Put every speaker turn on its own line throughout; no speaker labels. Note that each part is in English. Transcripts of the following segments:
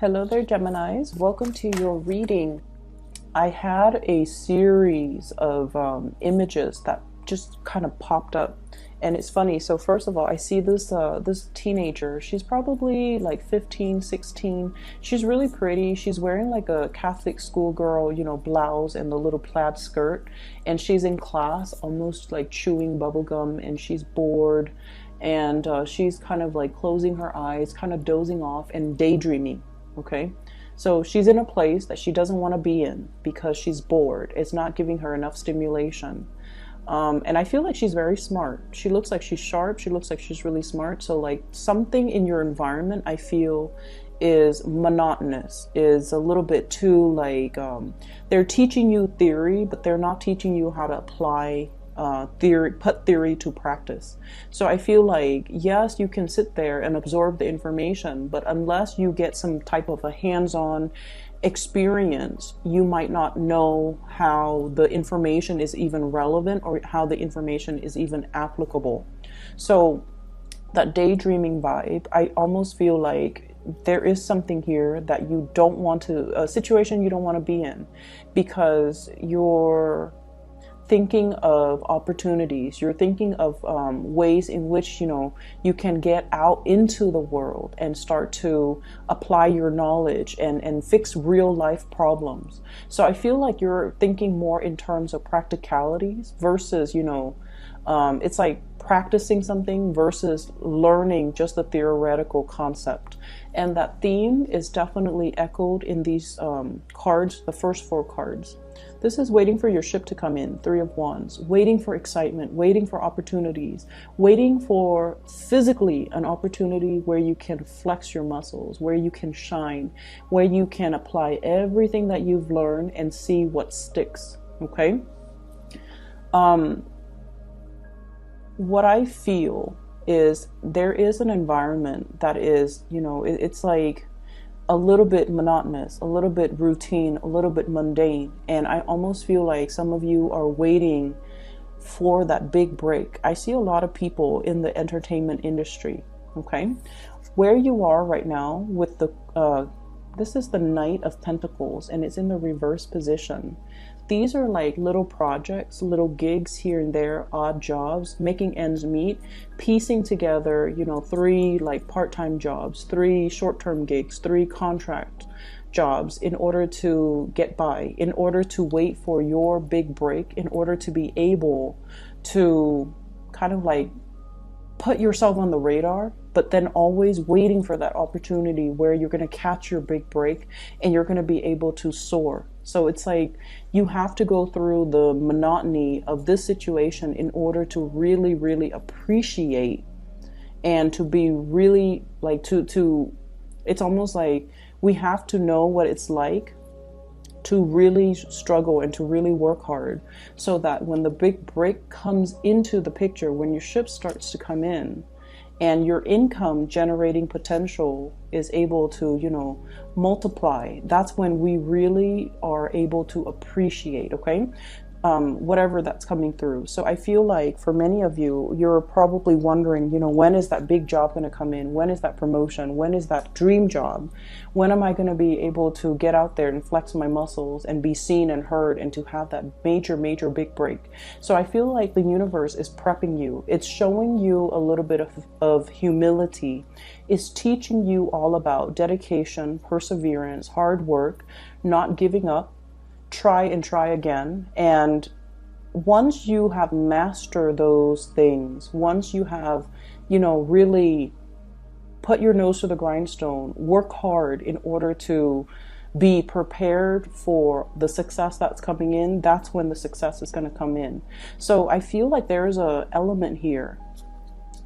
Hello there, Geminis. Welcome to your reading. I had a series of images that just kind of popped up, and it's funny. So first of all, I see this teenager. She's probably like 15, 16. She's really pretty. She's wearing like a Catholic schoolgirl, blouse and the little plaid skirt, and she's in class, almost like chewing bubble gum, and she's bored, and she's kind of like closing her eyes, kind of dozing off and daydreaming. Okay, so she's in a place that she doesn't want to be in because she's bored. It's not giving her enough stimulation. And I feel like she's very smart. She looks like she's sharp. She looks like she's really smart. So like something in your environment, I feel, is monotonous, is a little bit too like, they're teaching you theory, but they're not teaching you how to apply theory, put theory to practice. So I feel like, yes, you can sit there and absorb the information, but unless you get some type of a hands-on experience, you might not know how the information is even relevant or how the information is even applicable. So that daydreaming vibe, I almost feel like there is something here that you don't want to, a situation you don't want to be in, because you're thinking of opportunities, you're thinking of ways in which you can get out into the world and start to apply your knowledge and fix real life problems. So I feel like you're thinking more in terms of practicalities versus it's like practicing something versus learning just a theoretical concept. And that theme is definitely echoed in these cards, the first four cards. This is waiting for your ship to come in, Three of Wands, waiting for excitement, waiting for opportunities, waiting for physically an opportunity where you can flex your muscles, where you can shine, where you can apply everything that you've learned and see what sticks, okay? What I feel is there is an environment that is, it's like a little bit monotonous, a little bit routine, a little bit mundane. And I almost feel like some of you are waiting for that big break. I see a lot of people in the entertainment industry, okay? Where you are right now with this is the Knight of Pentacles, and it's in the reverse position. These are like little projects, little gigs here and there, odd jobs, making ends meet, piecing together, 3 like part-time jobs, 3 short-term gigs, 3 contract jobs in order to get by, in order to wait for your big break, in order to be able to kind of like put yourself on the radar, but then always waiting for that opportunity where you're going to catch your big break and you're going to be able to soar. So it's like you have to go through the monotony of this situation in order to really, really appreciate and to be really like it's almost like we have to know what it's like to really struggle and to really work hard, so that when the big break comes into the picture, when your ship starts to come in and your income generating potential is able to, multiply, that's when we really are able to appreciate, okay? Whatever that's coming through. So I feel like for many of you, you're probably wondering, when is that big job going to come in? When is that promotion? When is that dream job? When am I going to be able to get out there and flex my muscles and be seen and heard and to have that major, major big break? So I feel like the universe is prepping you. It's showing you a little bit of humility. It's teaching you all about dedication, perseverance, hard work, not giving up, try and try again. And once you have mastered those things, once you have, really put your nose to the grindstone, work hard in order to be prepared for the success that's coming in, that's when the success is going to come in. So I feel like there's a element here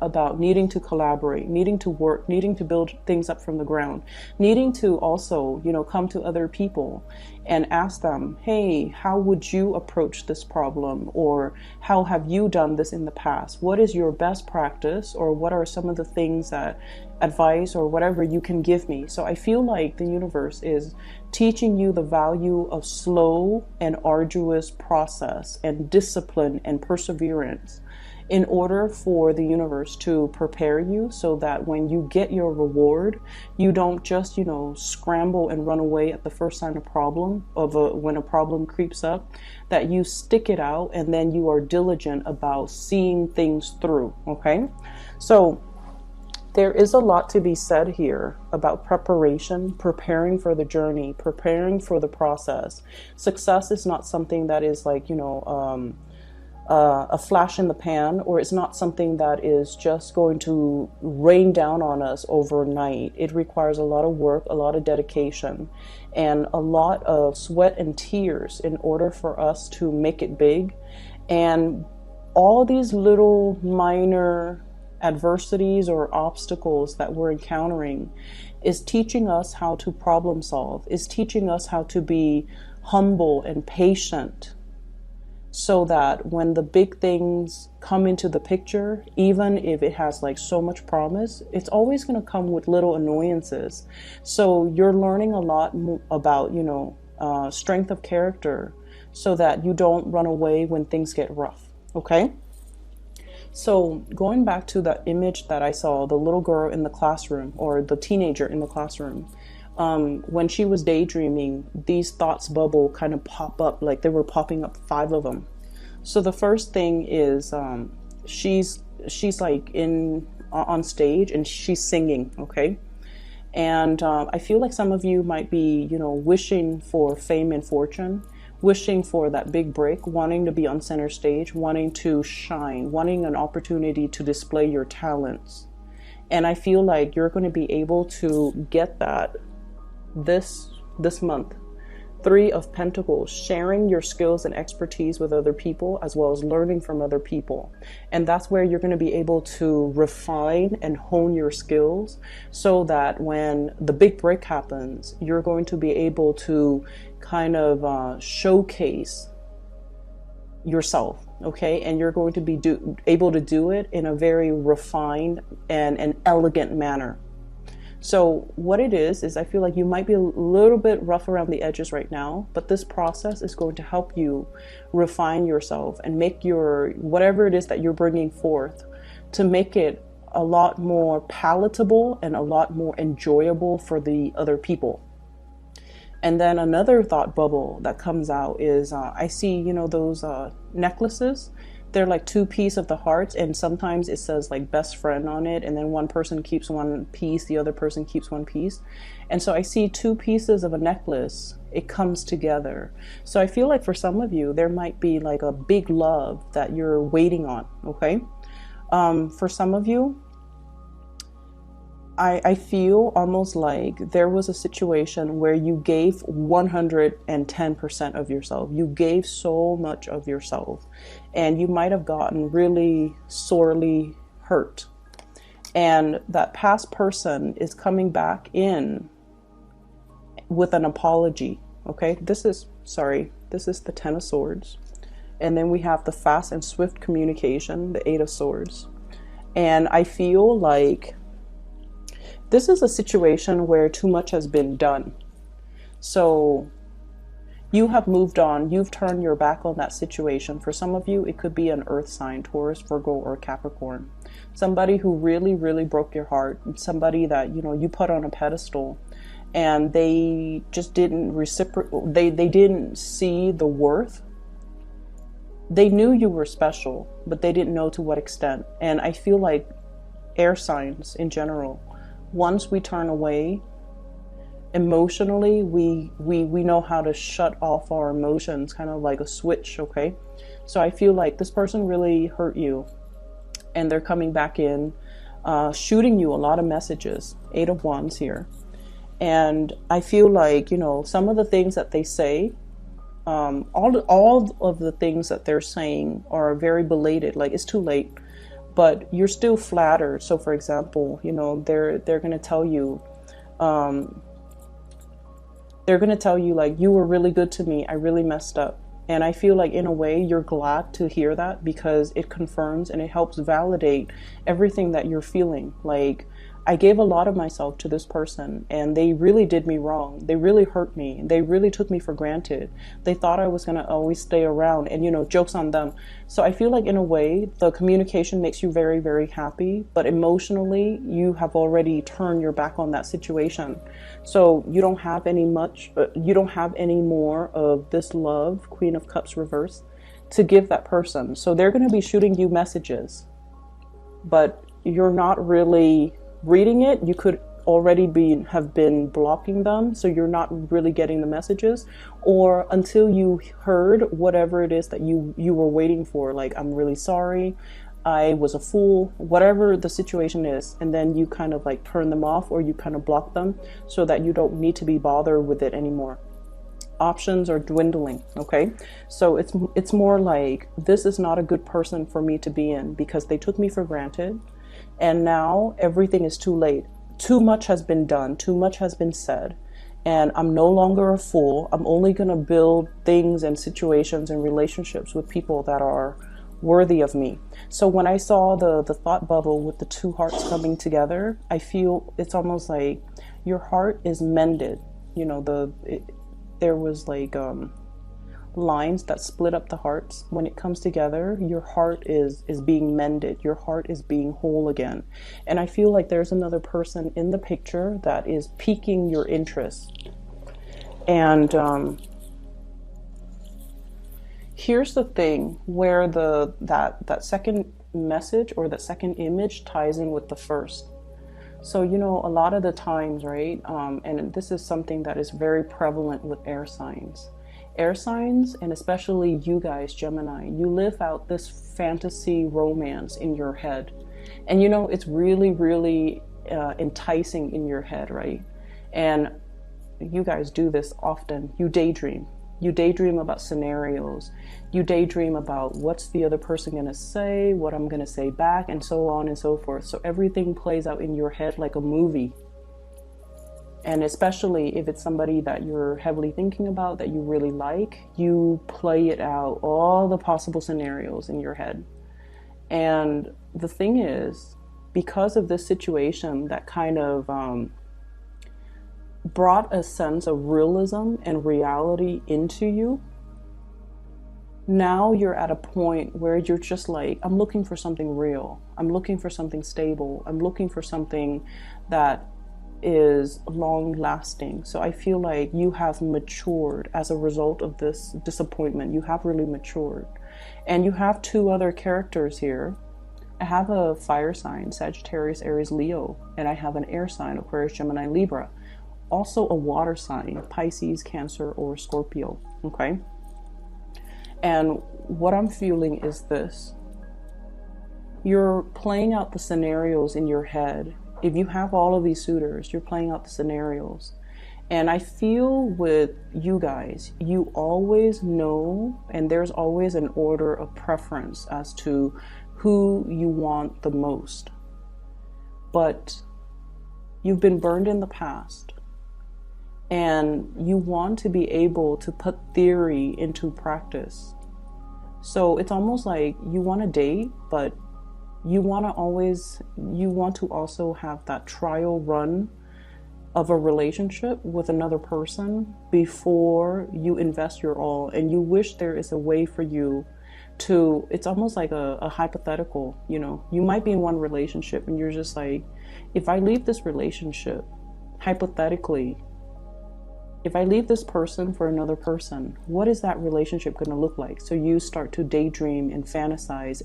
about needing to collaborate, needing to work, needing to build things up from the ground, needing to also, come to other people and ask them, hey, how would you approach this problem? Or how have you done this in the past? What is your best practice? Or what are some of the things that advice or whatever you can give me? So I feel like the universe is teaching you the value of slow and arduous process and discipline and perseverance. in order for the universe to prepare you so that when you get your reward, you don't just, scramble and run away at the first sign of problem when a problem creeps up, that you stick it out and then you are diligent about seeing things through. Okay. So there is a lot to be said here about preparation, preparing for the journey, preparing for the process. Success is not something that is like, a flash in the pan, or it's not something that is just going to rain down on us overnight. It requires a lot of work, a lot of dedication, and a lot of sweat and tears in order for us to make it big. And all these little minor adversities or obstacles that we're encountering is teaching us how to problem solve, is teaching us how to be humble and patient, so that when the big things come into the picture, even if it has like so much promise, it's always going to come with little annoyances. So you're learning a lot about, strength of character, so that you don't run away when things get rough. Okay. So going back to the image that I saw, the little girl in the classroom, or the teenager in the classroom, when she was daydreaming, these thoughts bubble kind of pop up, like they were popping up, 5 of them. So the first thing is she's like on stage and she's singing, okay? And I feel like some of you might be, wishing for fame and fortune, wishing for that big break, wanting to be on center stage, wanting to shine, wanting an opportunity to display your talents. And I feel like you're going to be able to get that this month. 3 of Pentacles, sharing your skills and expertise with other people, as well as learning from other people. And that's where you're going to be able to refine and hone your skills, so that when the big break happens, you're going to be able to kind of showcase yourself. Okay. And you're going to be able to do it in a very refined and an elegant manner. So what it is I feel like you might be a little bit rough around the edges right now, but this process is going to help you refine yourself and make your, whatever it is that you're bringing forth, to make it a lot more palatable and a lot more enjoyable for the other people. And then another thought bubble that comes out is I see, those necklaces. They're like 2 pieces of the hearts, and sometimes it says like best friend on it, and then one person keeps one piece, the other person keeps one piece. And so I see 2 pieces of a necklace. It comes together. So I feel like for some of you, there might be like a big love that you're waiting on. Okay. For some of you, I feel almost like there was a situation where you gave 110% of yourself. You gave so much of yourself, and you might have gotten really sorely hurt. And that past person is coming back in with an apology. Okay, this is the 10 of Swords. And then we have the fast and swift communication, the 8 of Swords. And I feel like this is a situation where too much has been done. So you have moved on. You've turned your back on that situation. For some of you, it could be an earth sign, Taurus, Virgo, or Capricorn. Somebody who really, really broke your heart. Somebody that, you put on a pedestal, and they just didn't reciprocate. They didn't see the worth. They knew you were special, but they didn't know to what extent. And I feel like air signs in general, once we turn away emotionally, we know how to shut off our emotions, kind of like a switch. Okay. So I feel like this person really hurt you, and they're coming back in, shooting you a lot of messages. 8 of Wands here. And I feel like, some of the things that they say, all of the things that they're saying are very belated. Like, it's too late. But you're still flattered. So for example, they're going to tell you, like, you were really good to me. I really messed up. And I feel like in a way you're glad to hear that, because it confirms and it helps validate everything that you're feeling. Like, I gave a lot of myself to this person and they really did me wrong. They really hurt me. They really took me for granted. They thought I was going to always stay around and, you know, joke's on them. So I feel like in a way, the communication makes you very, very happy, but emotionally you have already turned your back on that situation. So you don't have you don't have any more of this love, Queen of Cups reverse, to give that person. So they're going to be shooting you messages, but you're not really reading it. You could already have been blocking them, so you're not really getting the messages, or until you heard whatever it is that you were waiting for, like, I'm really sorry, I was a fool, whatever the situation is, and then you kind of like turn them off or you kind of block them so that you don't need to be bothered with it anymore. Options are dwindling. Okay, so it's more like, this is not a good person for me to be in because they took me for granted. And now everything is too late. Too much has been done. Too much has been said. And I'm no longer a fool. I'm only going to build things and situations and relationships with people that are worthy of me. So when I saw the thought bubble with the two hearts coming together, I feel it's almost like your heart is mended. You know, there was like lines that split up the hearts. When it comes together, your heart is being mended. Your heart is being whole again. And I feel like there's another person in the picture that is piquing your interest. And here's the thing where that second message or that second image ties in with the first. So, you know, a lot of the times, right, and this is something that is very prevalent with air signs. Air signs, and especially you guys, Gemini, you live out this fantasy romance in your head. And, you know, it's really, really enticing in your head, right? And you guys do this often. You daydream. You daydream about scenarios. You daydream about what's the other person going to say, what I'm going to say back, and so on and so forth. So everything plays out in your head like a movie. And especially if it's somebody that you're heavily thinking about, that you really like, you play it out, all the possible scenarios in your head. And the thing is, because of this situation that kind of brought a sense of realism and reality into you, now you're at a point where you're just like, I'm looking for something real. I'm looking for something stable. I'm looking for something that is long lasting. So I feel like you have matured as a result of this disappointment. You have really matured. And you have two other characters here. I have a fire sign, Sagittarius, Aries, Leo, and I have an air sign, Aquarius, Gemini, Libra. Also a water sign, Pisces, Cancer, or Scorpio. Okay? And what I'm feeling is this. You're playing out the scenarios in your head. If you have all of these suitors, you're playing out the scenarios. And I feel with you guys, you always know, and there's always an order of preference as to who you want the most. But you've been burned in the past. And you want to be able to put theory into practice. So it's almost like you want to date, but you want to also have that trial run of a relationship with another person before you invest your all. And you wish there is a way for you to, it's almost like a hypothetical, you know, you might be in one relationship and you're just like, if I leave this relationship, hypothetically, if I leave this person for another person, what is that relationship going to look like? So you start to daydream and fantasize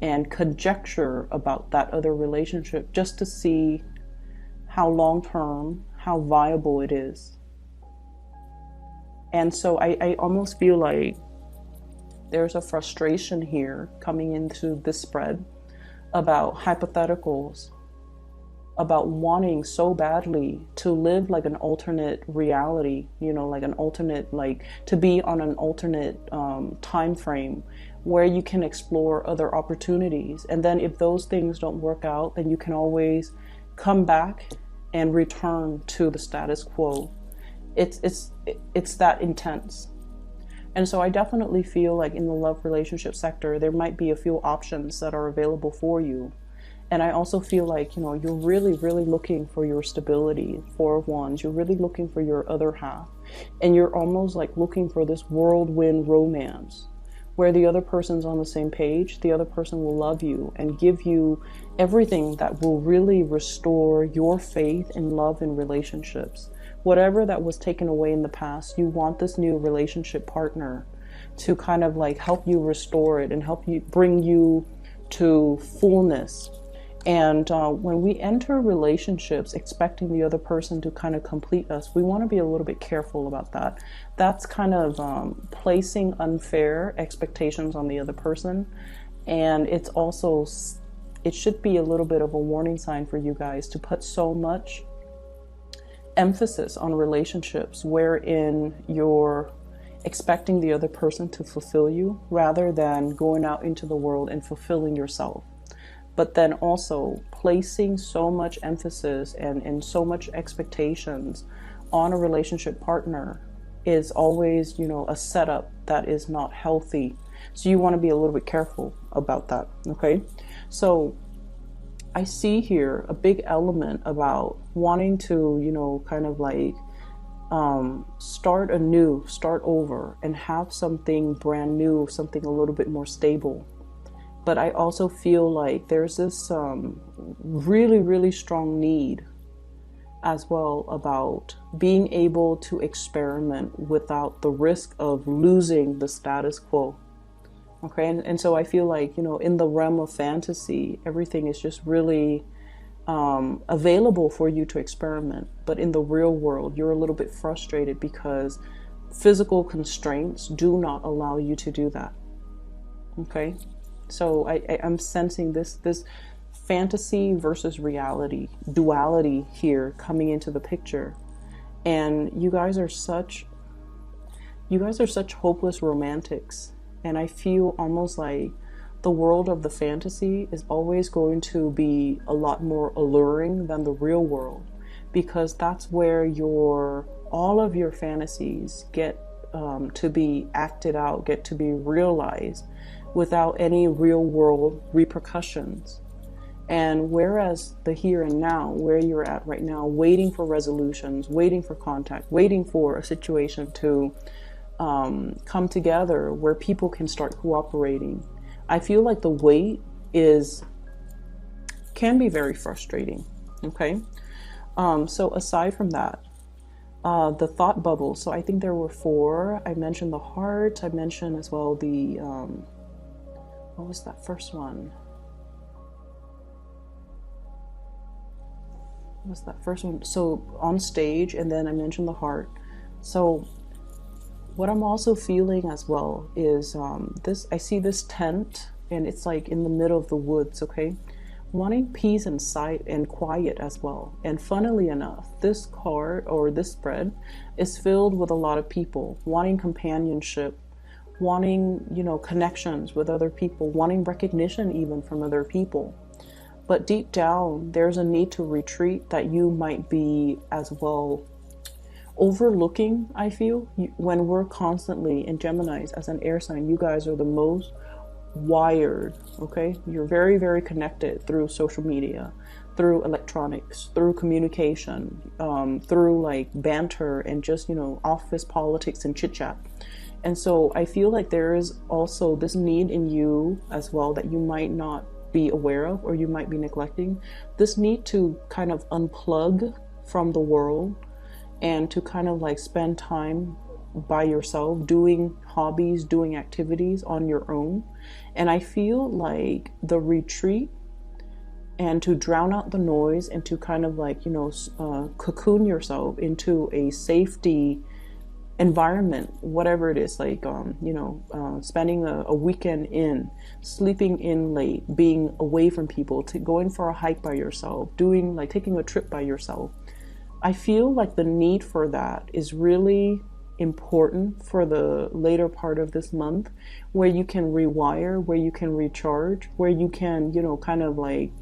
and conjecture about that other relationship just to see how long-term, how viable it is. And so I almost feel like there's a frustration here coming into this spread about hypotheticals, about wanting so badly to live like an alternate reality, you know, like an alternate, like to be on an alternate time frame where you can explore other opportunities. And then if those things don't work out, then you can always come back and return to the status quo. It's that intense. And so I definitely feel like in the love relationship sector, there might be a few options that are available for you. And I also feel like, you're really, really looking for your stability, Four of Wands. You're really looking for your other half. And you're almost like looking for this whirlwind romance where the other person's on the same page. The other person will love you and give you everything that will really restore your faith in love and relationships. Whatever that was taken away in the past, you want this new relationship partner to kind of like help you restore it and help you bring you to fullness. And when we enter relationships expecting the other person to kind of complete us, we want to be a little bit careful about that. That's kind of placing unfair expectations on the other person. And it's also, it should be a little bit of a warning sign for you guys to put so much emphasis on relationships wherein you're expecting the other person to fulfill you rather than going out into the world and fulfilling yourself. But then also placing so much emphasis and so much expectations on a relationship partner is always, a setup that is not healthy. So you want to be a little bit careful about that, okay? So I see here a big element about wanting to, kind of like start anew, start over, and have something brand new, something a little bit more stable. But I also feel like there's this really, really strong need as well about being able to experiment without the risk of losing the status quo. Okay, and so I feel like, in the realm of fantasy, everything is just really available for you to experiment. But in the real world, you're a little bit frustrated because physical constraints do not allow you to do that. Okay. So I'm sensing this fantasy versus reality duality here coming into the picture. And you guys are such hopeless romantics. And I feel almost like the world of the fantasy is always going to be a lot more alluring than the real world, because that's where all of your fantasies get to be acted out, get to be realized without any real world repercussions. And whereas the here and now, where you're at right now, waiting for resolutions, waiting for contact, waiting for a situation to come together where people can start cooperating, I feel like the wait can be very frustrating. Okay. So aside from that, the thought bubble. So I think there were 4. I mentioned the heart. I mentioned as well the, what was that first one? What was that first one? So on stage, and then I mentioned the heart. So what I'm also feeling as well is I see this tent, and it's like in the middle of the woods, okay? Wanting peace and sight and quiet as well. And funnily enough, this card or this spread is filled with a lot of people wanting companionship, wanting, connections with other people, wanting recognition even from other people. But deep down, there's a need to retreat that you might be as well overlooking, I feel. When we're constantly in Geminis as an air sign, you guys are the most wired, okay? You're very, very connected through social media, through electronics, through communication, through like banter and just, office politics and chit chat. And so I feel like there is also this need in you as well that you might not be aware of, or you might be neglecting. This need to kind of unplug from the world and to kind of like spend time by yourself, doing hobbies, doing activities on your own. And I feel like the retreat and to drown out the noise and to kind of like, cocoon yourself into a safety environment, whatever it is, like, spending a weekend in, sleeping in late, being away from people, going for a hike by yourself, taking a trip by yourself. I feel like the need for that is really important for the later part of this month, where you can rewire, where you can recharge, where you can, kind of like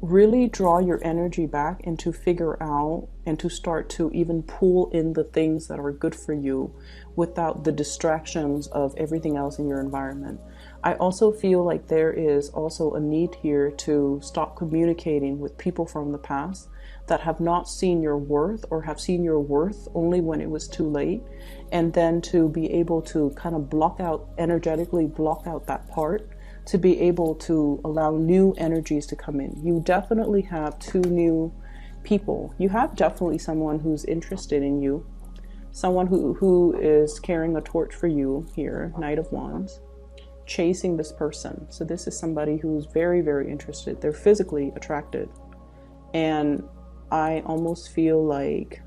really draw your energy back and to figure out and to start to even pull in the things that are good for you without the distractions of everything else in your environment. I also feel like there is also a need here to stop communicating with people from the past that have not seen your worth, or have seen your worth only when it was too late, and then to be able to kind of block out, energetically block out that part, to be able to allow new energies to come in. You definitely have two new people. You have definitely someone who's interested in you, someone who is carrying a torch for you here, Knight of Wands, chasing this person. So this is somebody who's very, very interested. They're physically attracted. And I almost feel like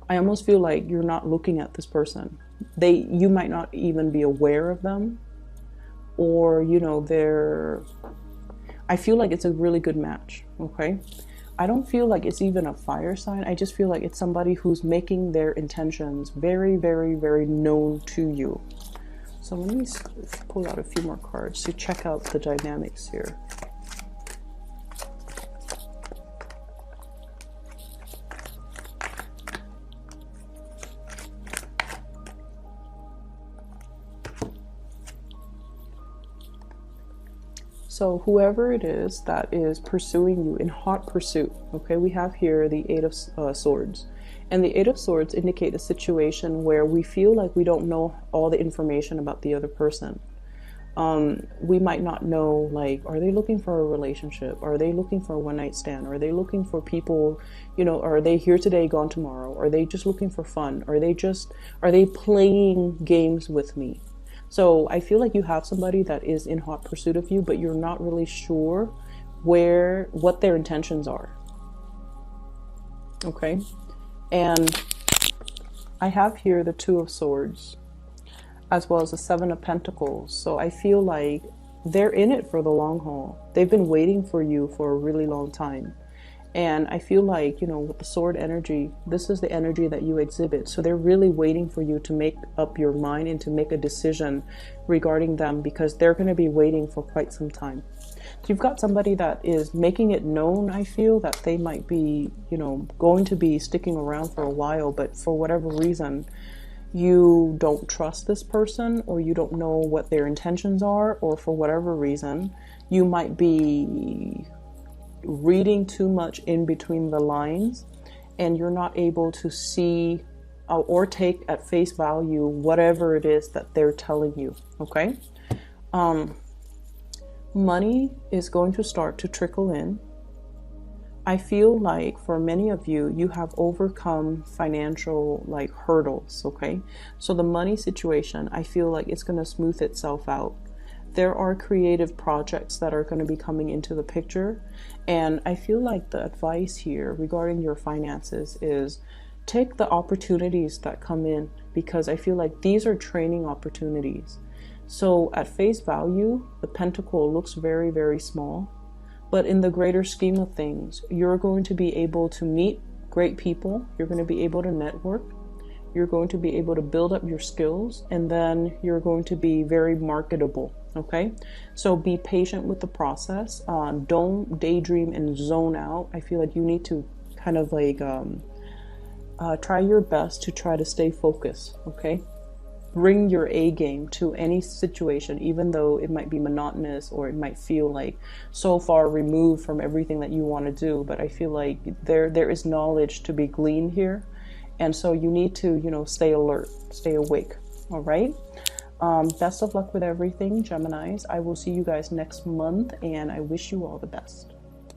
you're not looking at this person. You might not even be aware of them, or, you know, I feel like it's a really good match. Okay. I don't feel like it's even a fire sign. I just feel like it's somebody who's making their intentions very, very, very known to you. So let me pull out a few more cards to check out the dynamics here. So whoever it is that is pursuing you in hot pursuit, okay, we have here the Eight of Swords. And the Eight of Swords indicate a situation where we feel like we don't know all the information about the other person. We might not know, like, are they looking for a relationship? Are they looking for a one-night stand? Are they looking for people, you know, are they here today, gone tomorrow? Are they just looking for fun? Are they playing games with me? So I feel like you have somebody that is in hot pursuit of you, but you're not really sure what their intentions are. Okay. And I have here the Two of Swords, as well as the Seven of Pentacles. So I feel like they're in it for the long haul. They've been waiting for you for a really long time. And I feel like, you know, with the sword energy, this is the energy that you exhibit. So they're really waiting for you to make up your mind and to make a decision regarding them, because they're going to be waiting for quite some time. So you've got somebody that is making it known, I feel, that they might be, you know, going to be sticking around for a while, but for whatever reason, you don't trust this person, or you don't know what their intentions are, or for whatever reason, you might be reading too much in between the lines, and you're not able to see or take at face value whatever it is that they're telling you. Okay. Money is going to start to trickle in. I feel like for many of you, you have overcome financial like hurdles. Okay. So the money situation, I feel like it's going to smooth itself out. There are creative projects that are going to be coming into the picture. And I feel like the advice here regarding your finances is take the opportunities that come in, because I feel like these are training opportunities. So at face value, the pentacle looks very, very small. But in the greater scheme of things, you're going to be able to meet great people. You're going to be able to network. You're going to be able to build up your skills, and then you're going to be very marketable. Okay, so be patient with the process. Don't daydream and zone out. I feel like you need to kind of like try your best to try to stay focused. Okay, bring your A game to any situation, even though it might be monotonous or it might feel like so far removed from everything that you want to do. But I feel like there is knowledge to be gleaned here. And so you need to, you know, stay alert, stay awake. All right. Best of luck with everything, Geminis. I will see you guys next month, and I wish you all the best.